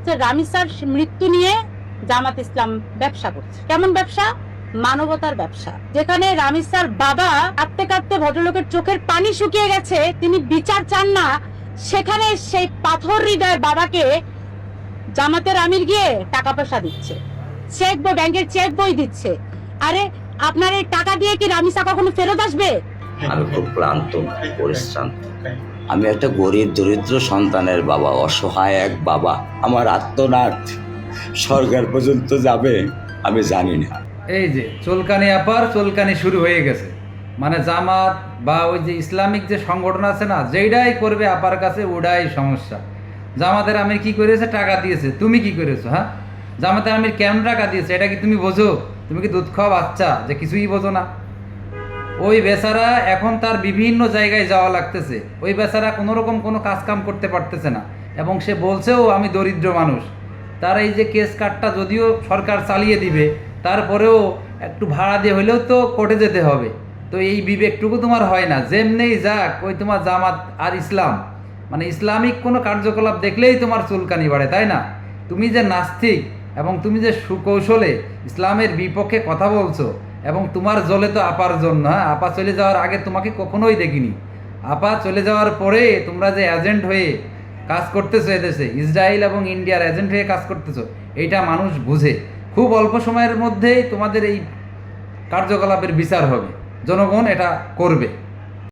হচ্ছে রামিসার মৃত্যু নিয়ে জামাত ইসলাম ব্যবসা করছে। কেমন ব্যবসা? মানবতার ব্যবসা। যেখানে রামিসার বাবা কাঁদতে কাঁদতে ভদ্রলোকের চোখের পানি শুকিয়ে গেছে, তিনি বিচার চান না, সেখানে সেই পাথর হৃদয় বাবাকে জামাতের আমির গিয়ে টাকা পয়সা দিচ্ছে, চেক বই, ব্যাংকের চেক বই দিচ্ছে। আরে আপনার এই টাকা দিয়ে কি রামিসা কখনো ফেরত আসবে? আমি খুব ক্লান্ত, পরিশ্রান্ত। আমি একটা গরিব দরিদ্র সন্তানের বাবা, অসহায় এক বাবা। আমার আত্মনাদ সরকার পর্যন্ত যাবে আমি জানি না। এই যে চুলকানি আপার চুলকানি শুরু হয়ে গেছে। মানে জামাত বা ওই যে ইসলামিক যে সংগঠন আছে না, যেইটাই করবে আপার কাছে ওটাই সমস্যা। জামাতের আমির কি করেছে? টাকা দিয়েছে। তুমি কি করেছো? হ্যাঁ, জামাতের আমির কেন টাকা দিয়েছে এটা কি তুমি বোঝো? তুমি কি দুধ খাওয়া বাচ্চা যে কিছুই বোঝো না? ওই বেচারা এখন তার বিভিন্ন জায়গায় যাওয়া লাগতেছে। ওই বেচারা কোনো রকম কোনো কাজ কাম করতে পারতেছে না, এবং সে বলছেও আমি দরিদ্র মানুষ। তার এই যে কেস কার্ডটা যদিও সরকার চালিয়ে দিবে, তারপরেও একটু ভাড়া দিয়ে হলেও তো কোর্টে যেতে হবে। তো এই বিবেকটুকু তোমার হয় না। যেমনেই যাক, ওই তোমার জামাত আর ইসলাম মানে ইসলামিক কোনো কার্যকলাপ দেখলেই তোমার চুলকানি বাড়ে, তাই না? তুমি যে নাস্তিক এবং তুমি যে সুকৌশলে ইসলামের বিপক্ষে কথা বলছো, এবং তোমার জ্বলে তো আপার জন্য। হ্যাঁ, আপা চলে যাওয়ার আগে তোমাকে কখনোই দেখিনি। আপা চলে যাওয়ার পরে তোমরা যে এজেন্ট হয়ে কাজ করতেছো এদেশে, ইসরায়েল এবং ইন্ডিয়ার এজেন্ট হয়ে কাজ করতেছো, এইটা মানুষ বুঝে। খুব অল্প সময়ের মধ্যেই তোমাদের এই কার্যকলাপের বিচার হবে, জনগণ এটা করবে।